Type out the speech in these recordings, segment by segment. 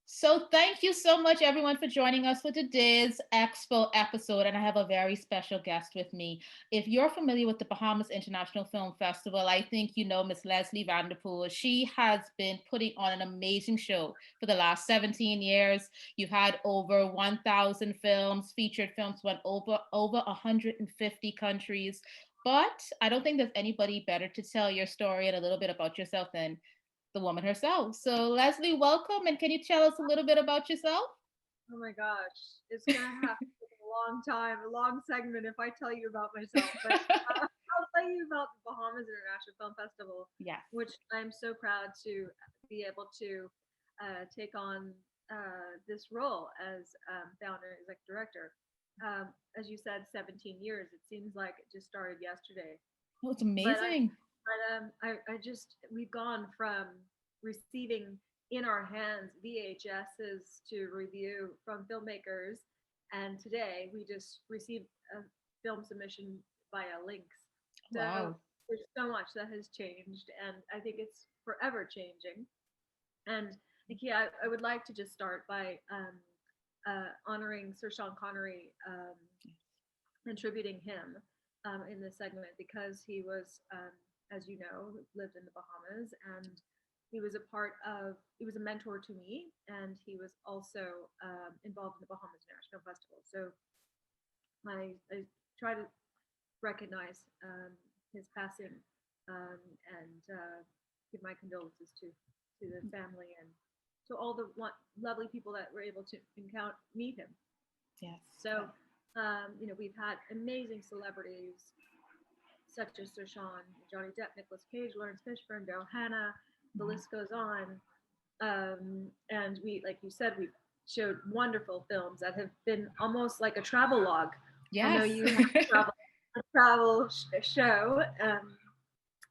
So thank you so much, everyone, for joining us for today's Expo episode. And I have a very special guest with me. If you're familiar with the Bahamas International Film Festival, I think you know Miss Leslie Vanderpool. She has been putting on an amazing show for the last 17 years. You've had over 1,000 films, featured films went over 150 countries. But I don't think there's anybody better to tell your story and a little bit about yourself than the woman herself. So, Leslie, welcome. And can you tell us a little bit about yourself? Oh my gosh, it's gonna have to take a long time, a long segment if I tell you about myself. But I'll tell you about the Bahamas International Film Festival, Yes. which I'm so proud to be able to take on this role as founder and executive director. As you said, 17 years. It seems like it just started yesterday. Oh, it's But I amazing. I just we've gone from receiving in our hands VHSs to review from filmmakers, and today we just received a film submission via links. So Wow. there's so much that has changed, and I think it's forever changing. And yeah, I would like to just start by honoring Sir Sean Connery and tributing him in this segment because he was, as you know, lived in the Bahamas and he was a mentor to me and he was also involved in the Bahamas International Festival. So I try to recognize his passing and give my condolences to the family and to all the lovely people that were able to meet him. Yes. So, we've had amazing celebrities such as Sir Sean, Johnny Depp, Nicolas Cage, Lawrence Fishburne, Daryl Hannah. The list goes on. And we, like you said, we showed wonderful films that have been almost like a travel log. I know Yes. you have a travel show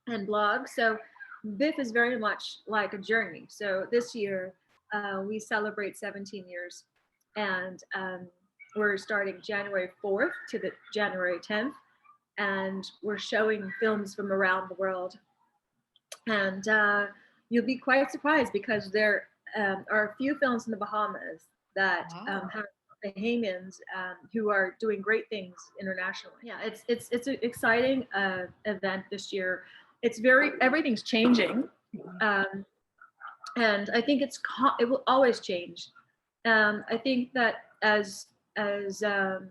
and blog. So BIF is very much like a journey. So this year we celebrate 17 years, and we're starting January 4th to the January 10th, and we're showing films from around the world. And you'll be quite surprised because there are a few films in the Bahamas that Wow. have Bahamians who are doing great things internationally. Yeah, it's an exciting event this year. It's very everything's changing, um, and I think it will always change. I think that as um,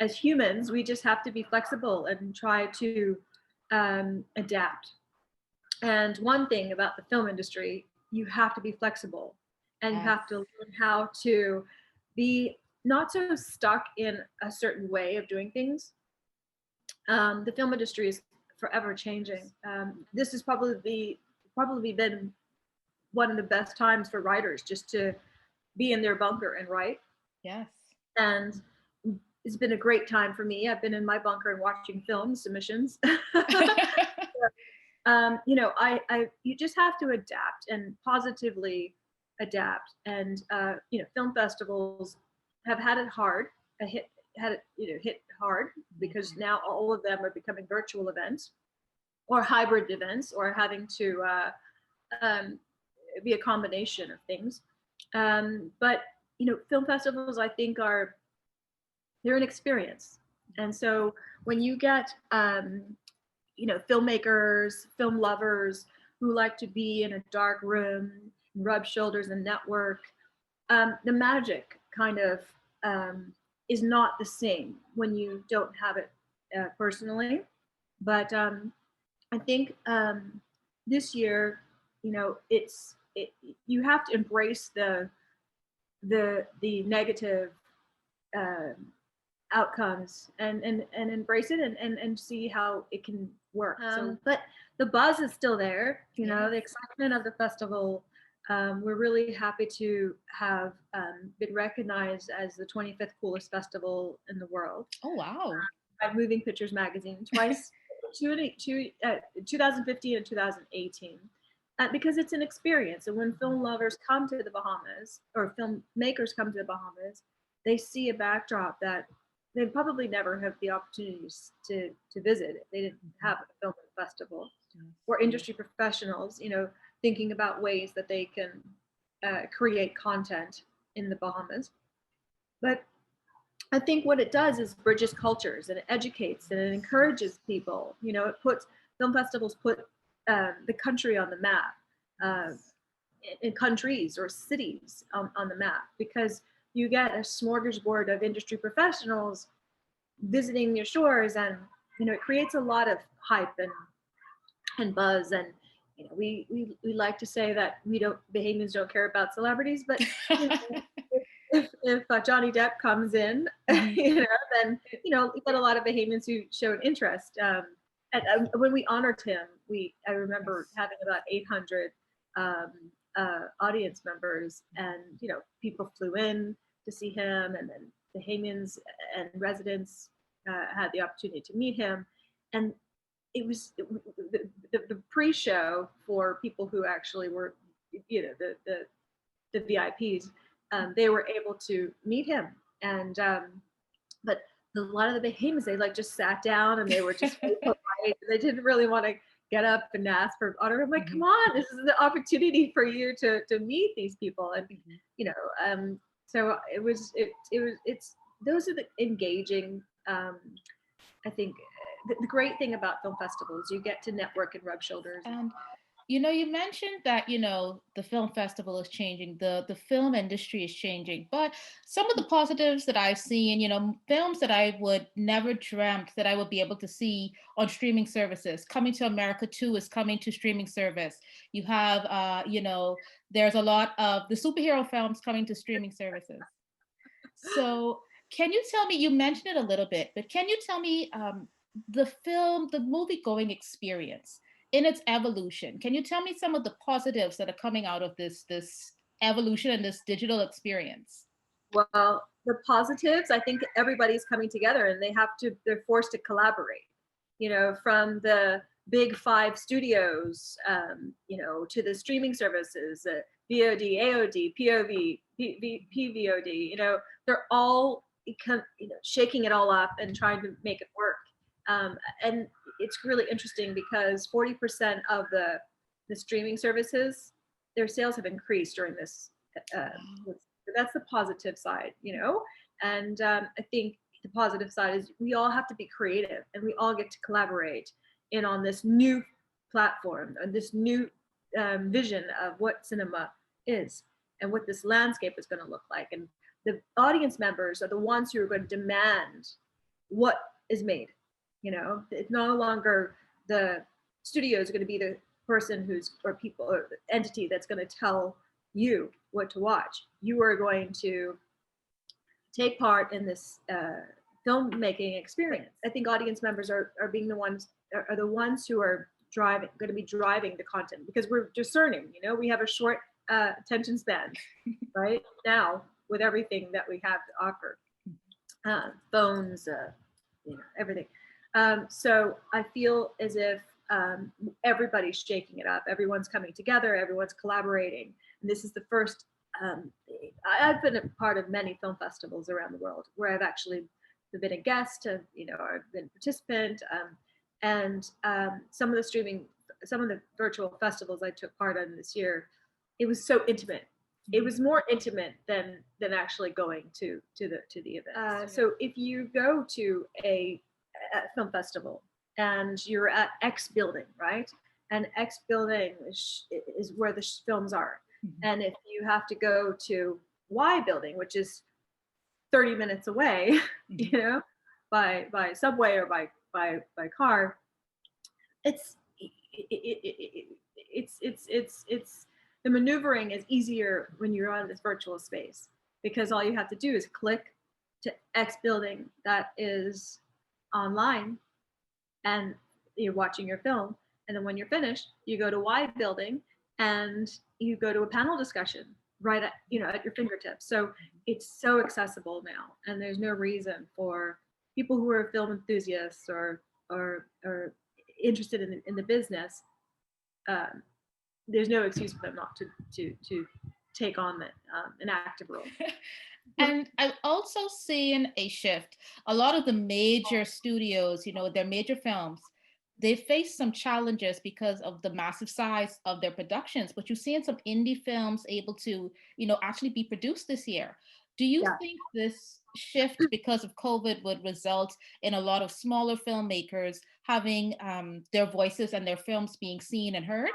as humans, we just have to be flexible and try to adapt. And one thing about the film industry, you have to be flexible and you Yes. have to learn how to be not so stuck in a certain way of doing things. The film industry is forever changing. This has probably been one of the best times for writers just to be in their bunker and write. Yes. And it's been a great time for me. I've been in my bunker and watching film submissions. You just have to adapt and positively adapt. And film festivals have had it hard, hit hard because now all of them are becoming virtual events or hybrid events or having to um, be a combination of things. But film festivals, I think, they're an experience, and so when you get filmmakers, film lovers who like to be in a dark room, rub shoulders and network. The magic kind of is not the same when you don't have it personally. But I think this year, you have to embrace the negative uh, outcomes and embrace it and see how it can work. But the buzz is still there, the excitement of the festival. We're really happy to have been recognized as the 25th coolest festival in the world Oh, wow. by Moving Pictures magazine twice, 2015 and 2018. Because it's an experience. And when film lovers come to the Bahamas or filmmakers come to the Bahamas, they see a backdrop that they probably never have the opportunities to visit if they didn't have a film festival. Or industry professionals, thinking about ways that they can create content in the Bahamas. But I think what it does is bridges cultures and it educates and it encourages people. You know, it puts film festivals put the country on the map, uh, in countries or cities on the map, because you get a smorgasbord of industry professionals visiting your shores, and you know it creates a lot of hype and buzz. And you know we like to say that we don't Bahamians don't care about celebrities, but you know, if Johnny Depp comes in, Mhm. you know, then you know we get a lot of Bahamians who showed interest. And when we honored him, I remember Yes. having about 800 um, audience members, and you know people flew in to see him, and then Bahamians and residents had the opportunity to meet him, and it was the pre-show for people who actually were, you know, the VIPs. They were able to meet him, and but a lot of the Bahamians, they like just sat down and they were just very polite. They didn't really want to get up and ask for honor. I'm like, come Mhm. on, this is the opportunity for you to meet these people, and Mhm. you know, so it's those are the engaging. I think the great thing about film festivals, you get to network and rub shoulders. And you mentioned that the film festival is changing, the film industry is changing, but some of the positives that I've seen, films that I would never dreamt that I would be able to see on streaming services. Coming to America 2 is coming to streaming service. You have, there's a lot of the superhero films coming to streaming services. So, can you tell me? You mentioned it a little bit, but can you tell me the movie going experience in its evolution? Can you tell me some of the positives that are coming out of this evolution and this digital experience? Well, the positives, I think everybody's coming together and they're forced to collaborate, you know, from the big five studios, you know, to the streaming services, VOD, AOD, POV, PVOD, you know, they're all, you know, shaking it all up and trying to make it work. And it's really interesting because 40% of the streaming services, their sales have increased during this Wow. that's the positive side, you know. And I think the positive side is we all have to be creative and we all get to collaborate in on this new platform and this new vision of what cinema is and what this landscape is going to look like. And the audience members are the ones who are going to demand what is made. You know, it's no longer the studio is going to be the person who's or people or the entity that's going to tell you what to watch. You are going to take part in this filmmaking experience. I think audience members are being the ones are the ones who are going to be driving the content because we're discerning. You know, we have a short attention span right now with everything that we have to offer, phones, you know, everything. So I feel as if everybody's shaking it up. Everyone's coming together. Everyone's collaborating. And this is the first. Um, I've been a part of many film festivals around the world where I've actually been a guest, you know, I've been a participant, and some of the virtual festivals I took part in this year, it was so intimate. It was more intimate than actually going to the event. So if you go to a film festival and you're at X building, right? And X building is where the films are. Mhm. And if you have to go to Y building, which is 30 minutes away, Mhm. you know, by subway or by car, it's it's the maneuvering is easier when you're on this virtual space because all you have to do is click to X building that is online and you're watching your film. And then when you're finished, you go to Y building and you go to a panel discussion right at, you know, at your fingertips. So it's so accessible now. And there's no reason for people who are film enthusiasts or interested in the business, um, there's no excuse for them not to take on an active role. And I've also seen a shift. A lot of the major studios, their major films, they face some challenges because of the massive size of their productions, but you've seen some indie films able to, actually be produced this year. Do you Yeah. think this shift because of COVID would result in a lot of smaller filmmakers having their voices and their films being seen and heard?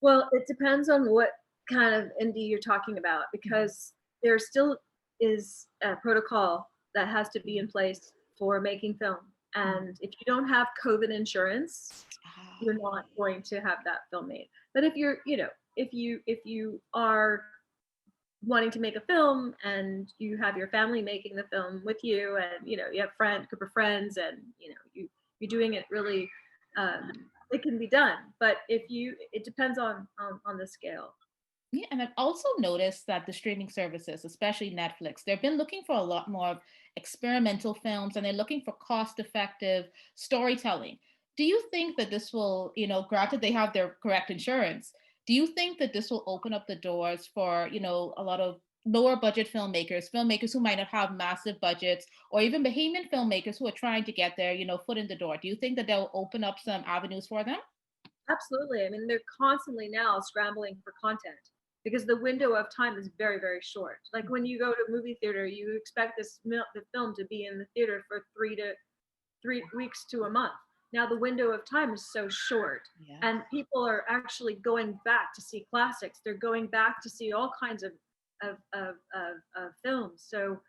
Well, it depends on what kind of indie you're talking about, Mhm. because there still is a protocol that has to be in place for making film. Mhm. And if you don't have COVID insurance, Ah, you're not going to have that film made. But if you're, if you are wanting to make a film and you have your family making the film with you, and you have group of friends, and you're doing it really, it can be done. But it depends on the scale. yeah, and I've also noticed that the streaming services, especially Netflix, they've been looking for a lot more of experimental films and they're looking for cost-effective storytelling. Do you think that this will, granted they have their correct insurance, do you think that this will open up the doors for, a lot of lower budget filmmakers who might not have massive budgets, or even Bahamian filmmakers who are trying to get their, foot in the door? Do you think that they'll open up some avenues for them? Absolutely. I mean, they're constantly now scrambling for content because the window of time is very, very short. Like when you go to a movie theater, you expect the film to be in the theater for 3 weeks to a month. Now the window of time is so short, Yeah. and people are actually going back to see classics. They're going back to see all kinds of films. So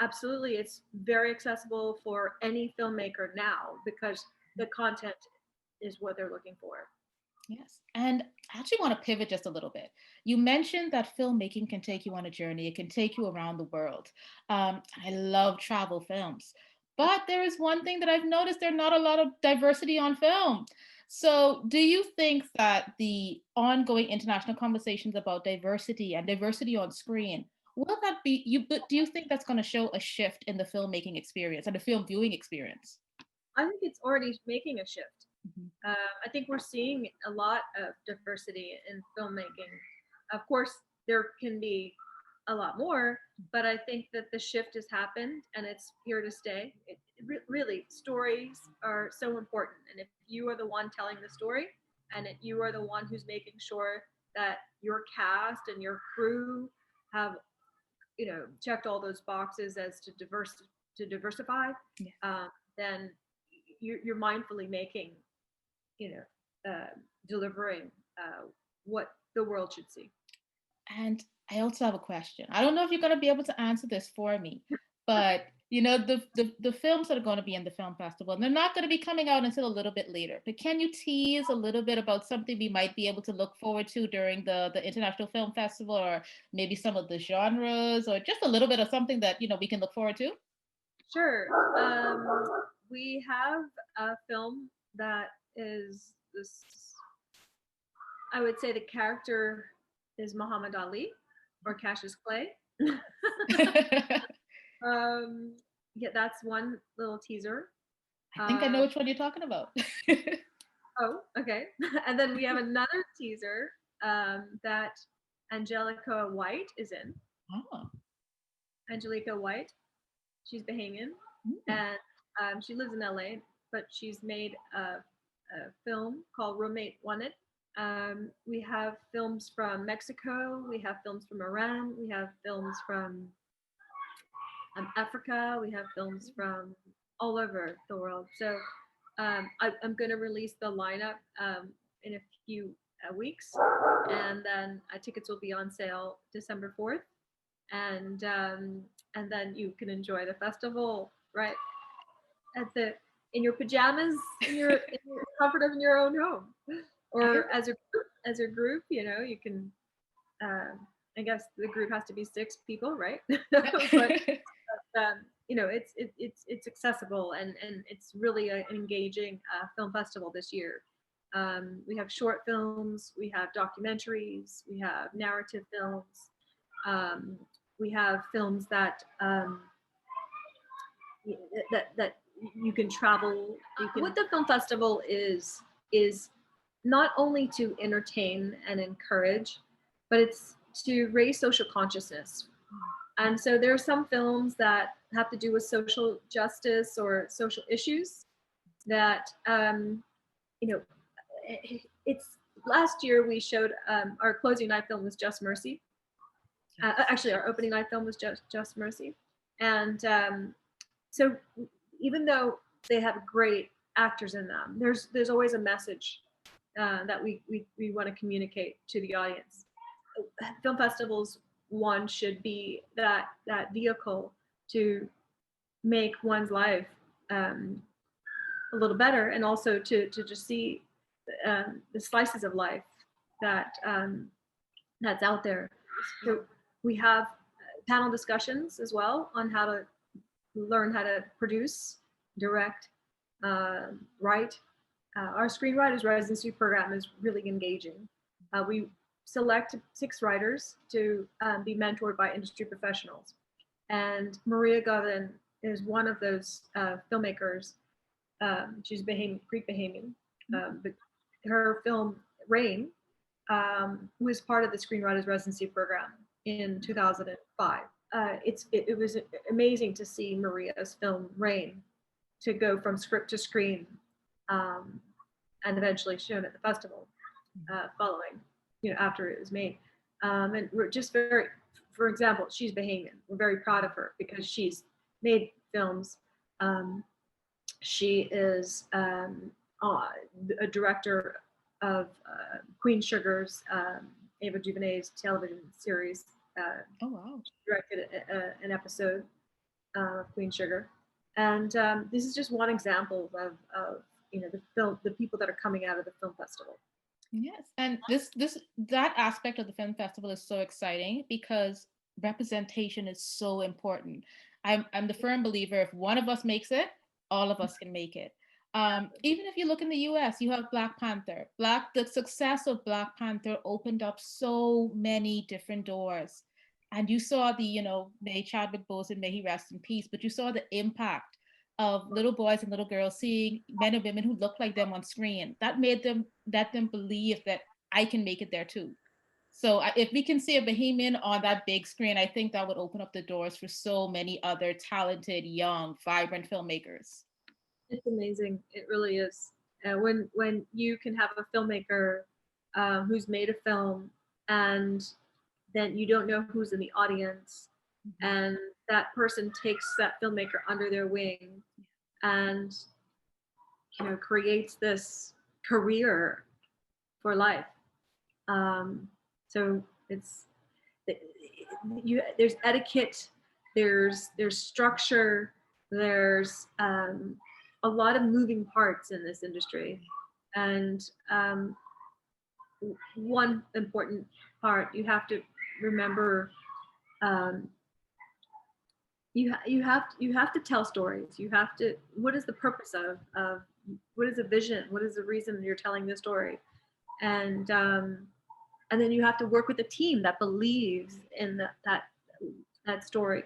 absolutely, it's very accessible for any filmmaker now because the content is what they're looking for. Yes. And I actually want to pivot just a little bit. You mentioned that filmmaking can take you on a journey, it can take you around the world. I love travel films. But there is one thing that I've noticed, there's not a lot of diversity on film. So, do you think that the ongoing international conversations about diversity and diversity on screen, will that be you? But do you think that's going to show a shift in the filmmaking experience and the film viewing experience? I think it's already making a shift. Mhm. I think we're seeing a lot of diversity in filmmaking. Of course, there can be a lot more, but I think that the shift has happened and it's here to stay. Really, stories are so important. And if you are the one telling the story, and you are the one who's making sure that your cast and your crew have, checked all those boxes as to diversify, Yeah. uh, then you're mindfully making, you know, delivering what the world should see. And I also have a question. I don't know if you're going to be able to answer this for me, but the films that are going to be in the film festival, they're not going to be coming out until a little bit later. But can you tease a little bit about something we might be able to look forward to during the International Film Festival, or maybe some of the genres, or just a little bit of something that we can look forward to? Sure. We have a film that is this. I would say the character is Muhammad Ali or Cassius Clay. um, yeah, that's one little teaser. I think I know Um, which one you're talking about. oh, okay. And then we have another teaser that Angelica White is in. Oh. Angelica White, she's Bahamian, Mm. and she lives in LA, but she's made a film called Roommate Wanted. We have films from Mexico, we have films from Iran, we have films from Africa, we have films from all over the world. So I'm going to release the lineup in a few weeks, and then tickets will be on sale December 4th, and then you can enjoy the festival right at the in your pajamas, in your comfort of your own home, I or as a group, you can. I guess the group has to be 6 people, right? But it's accessible, and it's really an engaging film festival this year. We have short films, we have documentaries, we have narrative films, um, we have films that you can travel. What the film festival is not only to entertain and encourage, but it's to raise social consciousness. And so there are some films that have to do with social justice or social issues that you know, it's last year we showed our closing night film was Just Mercy. Actually, our opening night film was Just Mercy, and so even though they have great actors in them, there's always a message that we want to communicate to the audience. Film festivals, one should be that vehicle to make one's life a little better, and also to just see the slices of life that that's out there. So we have panel discussions as well on how to learn how to produce, direct, write. Our screenwriters residency program is really engaging. We select 6 writers to be mentored by industry professionals. And Maria Govin is one of those filmmakers. She's Greek Bahamian, but her film Rain was part of the screenwriters residency program in 2005. It was amazing to see Maria's film Rain to go from script to screen, and eventually shown at the festival following, after it was made. And we're just very, for example, she's Bahamian. We're very proud of her because she's made films. She is a director of Queen Sugar's Ava DuVernay's television series. Oh wow! She directed an episode of Queen Sugar, and this is just one example of the people that are coming out of the film festival. Yes, and that aspect of the film festival is so exciting because representation is so important. I'm the firm believer if one of us makes it, all of us can make it. Even if you look in the US, you have Black Panther. The success of Black Panther opened up so many different doors. And you saw may Chadwick Boseman, may he rest in peace, but you saw the impact of little boys and little girls seeing men and women who look like them on screen. That made them believe that I can make it there too. So if we can see a Bahamian on that big screen, I think that would open up the doors for so many other talented, young, vibrant filmmakers. It's amazing. It really is. When you can have a filmmaker who's made a film, and then you don't know who's in the audience, and that person takes that filmmaker under their wing and creates this career for life. So there's etiquette, there's structure, there's a lot of moving parts in this industry, and one important part you have to remember. You have to tell stories. You have to. What is the purpose of what is the vision? What is the reason you're telling the story? And then you have to work with a team that believes in that story.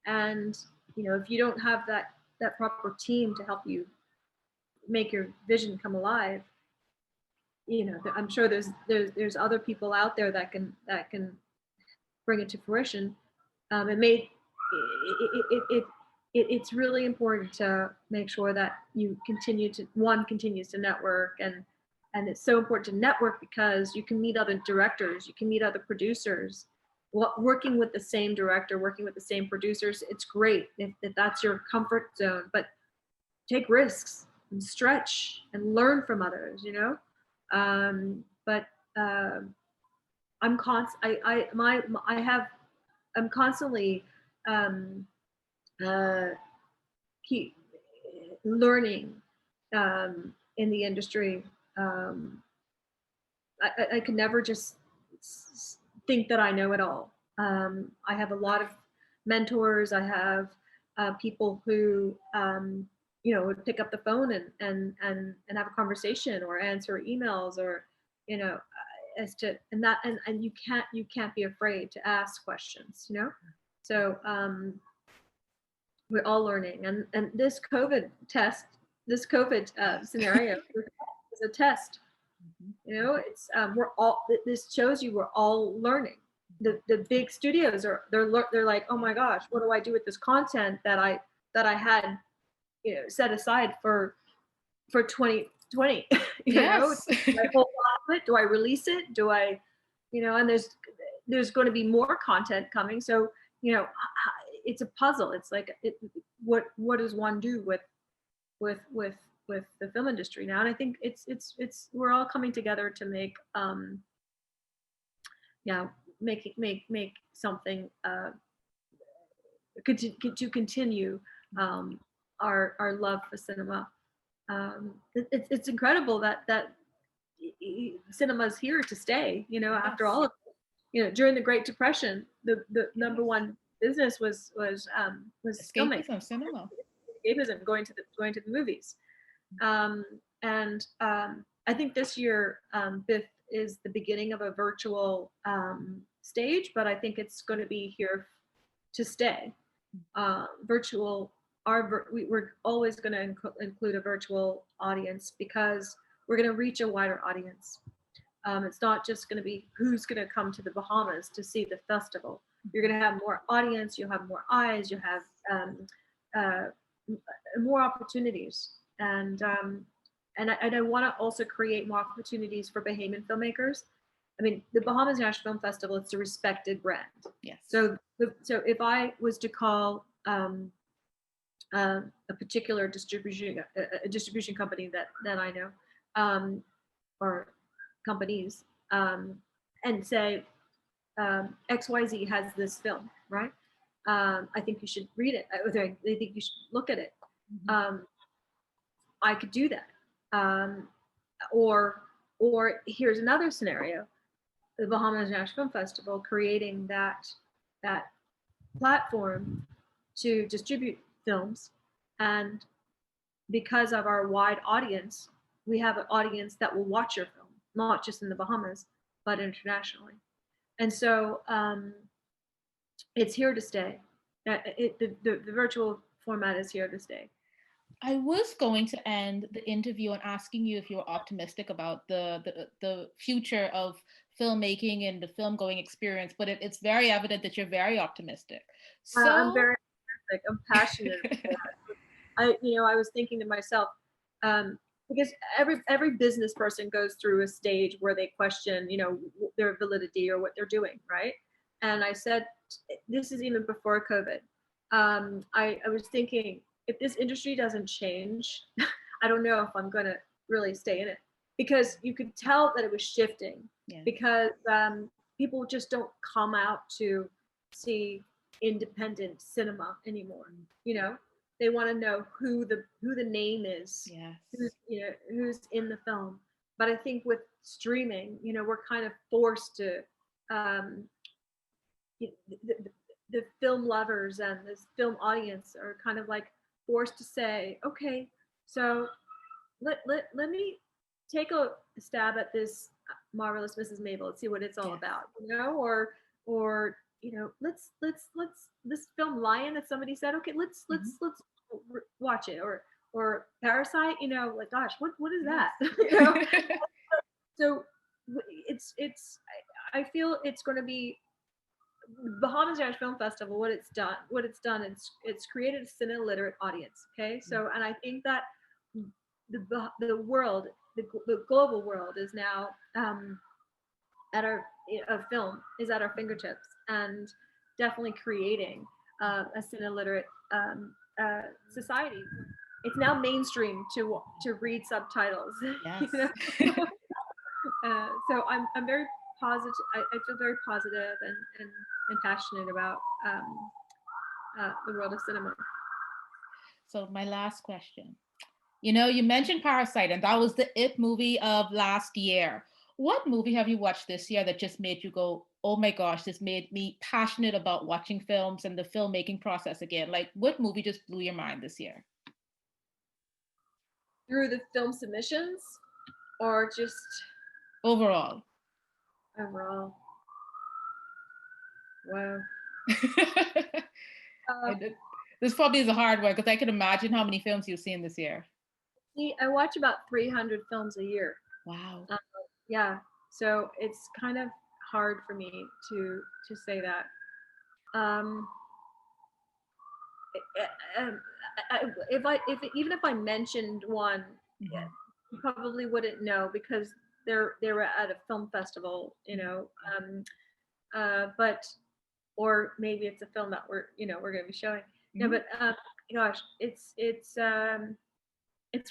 And if you don't have that proper team to help you make your vision come alive, I'm sure there's other people out there that can bring it to fruition. It's really important to make sure that you continues to network, and it's so important to network because you can meet other directors, you can meet other producers. Working with the same director, working with the same producers, it's great if that's your comfort zone, but take risks and stretch and learn from others, I'm constantly keep learning in the industry. I could never just think that I know it all. I have a lot of mentors. I have people who would pick up the phone and have a conversation or answer emails, or as to and you can't be afraid to ask questions. So we're all learning, and this COVID scenario is a test. It's this shows you we're all learning. The big studios they're like, oh my gosh, what do I do with this content that I had set aside for 20 20. Yes. Do I hold on to it? Do I release it? Do I, and there's going to be more content coming. So, it's a puzzle. It's like, what does one do with with with the film industry now? And I think it's we're all coming together to make yeah make something to continue our love for cinema. It's incredible that cinema is here to stay. After Yes. all of during the Great Depression, the number Yes. one business was filming, Escapism cinema. escapism, going to the movies. Um, and I think this year, BIFF is the beginning of a virtual stage, but I think it's going to be here to stay. Virtual, we're always going to include a virtual audience because we're going to reach a wider audience. It's not just going to be who's going to come to the Bahamas to see the festival. You're going to have more audience, you'll have more eyes, you have uh, more opportunities, and I want to also create more opportunities for Bahamian filmmakers. I mean, the Bahamas International Film Festival, it's a respected brand. Yes. So if I was to call a particular distribution company that I know, or companies, and say XYZ has this film, right? I think you should read it. I think you should look at it. I could do that. Um, or here's another scenario: the Bahamas International Film Festival creating that platform to distribute films, and because of our wide audience, we have an audience that will watch your film, not just in the Bahamas, but internationally. And so it's here to stay. The virtual format is here to stay. I was going to end the interview on asking you if you were optimistic about the future of filmmaking and the film going experience, but it's very evident that you're very optimistic. I'm So, very optimistic. I'm passionate. I was thinking to myself, because every business person goes through a stage where they question, their validity or what they're doing, right? And I said, this is even before COVID. I was thinking, if this industry doesn't change, I don't know if I'm gonna really stay in it, because you could tell that it was shifting. yeah. Because people just don't come out to see independent cinema anymore. They want to know who the name is, Yes. who's in the film. But I think with streaming, we're kind of forced to the film lovers and this film audience are kind of like forced to say, okay, so let me take a stab at this Marvelous Mrs. Mabel. Let's see what it's all Yes. about, or let's this film Lion that somebody said, okay, let's watch it, or Parasite, like, gosh, what is that? So it's I feel it's going to be Bahamas International Film Festival. What it's done, it's created a cine literate audience. Okay, so, and I think that the world, the global world, is now at our a film is at our fingertips, and definitely creating a cine literate society. It's now mainstream to read subtitles. Yes. So I'm very positive. I feel very positive and passionate about the world of cinema. So my last question. You mentioned Parasite, and that was the it movie of last year. What movie have you watched this year that just made you go, oh my gosh, this made me passionate about watching films and the filmmaking process again? Like, what movie just blew your mind this year? Through the film submissions, or just Overall. overall? Wow. Uh, This probably is a hard one because I can imagine how many films you've seen this year. See, I watch about 300 films a year. Wow. Yeah, so it's kind of hard for me to say that. Um, if even if I mentioned one, Mhm. you probably wouldn't know because they were at a film festival, but or maybe it's a film that we're going to be showing. No, Mhm. but gosh, it's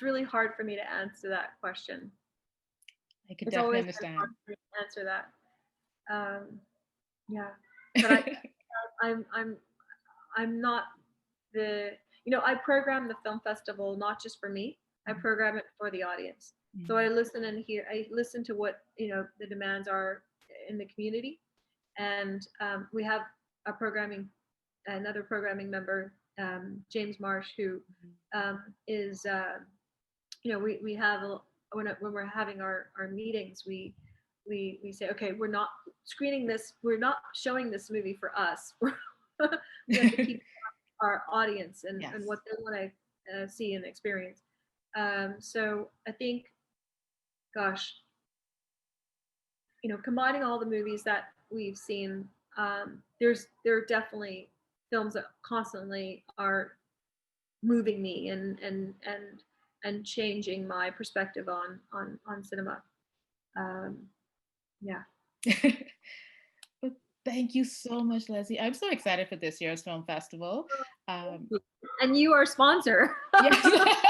really hard for me to answer that question. I could It's definitely always been hard understand. for me to answer that. Yeah, but I'm I'm not the I program the film festival not just for me. I Mhm. program it for the audience. So Mhm. I listen to what the demands are in the community, and we have a programming another programming member, James Marsh, who is we have when we're having our meetings, we say, okay, we're not screening this, we're not showing this movie for us. We have to keep our audience and Yes. what they want to see and experience. So I think, gosh, combining all the movies that we've seen, there are definitely films that constantly are moving me and changing my perspective on cinema. Um, yeah. Well, thank you so much, Leslie. I'm so excited for this year's film festival. Um, And you are sponsor. yes.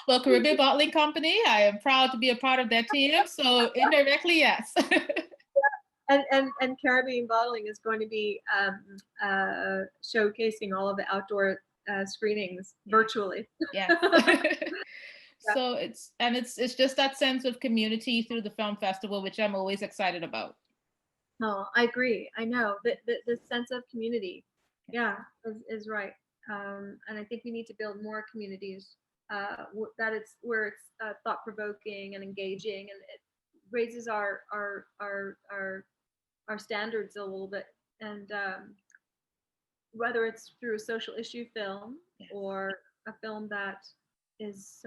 Well, Caribbean Bottling Company, I am proud to be a part of that team. So indirectly, yes. And Caribbean Bottling is going to be showcasing all of the outdoor screenings Yes. virtually. Yes. Yeah. So it's just that sense of community through the film festival, which I'm always excited about. No, I agree. I know the sense of community, Yes. yeah, is right. And I think we need to build more communities that it's where it's thought provoking and engaging, and it raises our standards a little bit. And whether it's through a social issue film Yes. or a film that is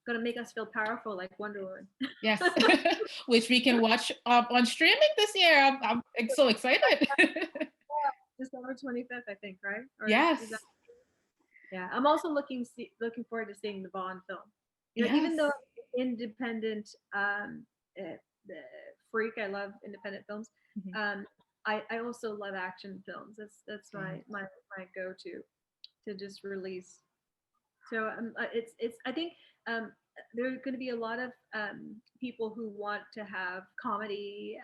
going to make us feel powerful, like Wonder Woman. Yes. Which we can watch on streaming this year. I'm so excited. December 25th, I think, right? Or is that? Yes. Yeah, I'm also looking forward to seeing the Bond film. Even though Yes. I'm independent uh, freak, I love independent films. Mhm. Um, I also love action films. That's Same. my go to just release. So it's I think um, there are going to be a lot of people who want to have comedy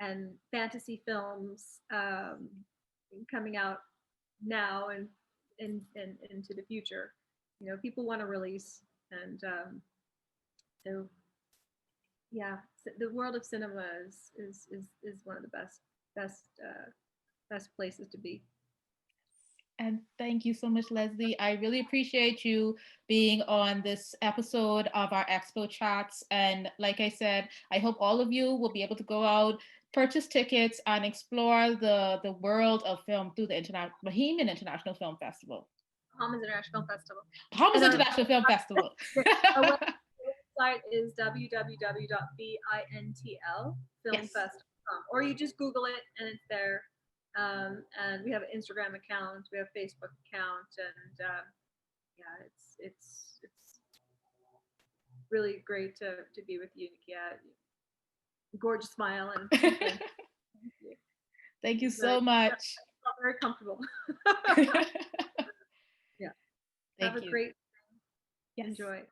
and fantasy films coming out now and into the future. People want to release, and so yeah, the world of cinema is one of the best places to be. And thank you so much, Leslie. I really appreciate you being on this episode of our Expo Chats. And like I said, I hope all of you will be able to go out, purchase tickets, and explore the world of film through the Bohemian International Film Festival. Bahamas International Film Festival, Bahamas and International Film Festival. our website is Yes. www.bintlfilmfest.com, or you just Google it and it's there. And we have an Instagram account, we have a Facebook account, and yeah, it's really great to be with you, Nikia. Gorgeous smile and thank you. Thank you It's very so much. very comfortable. Yeah. Have a Thank you. great Yes. enjoy.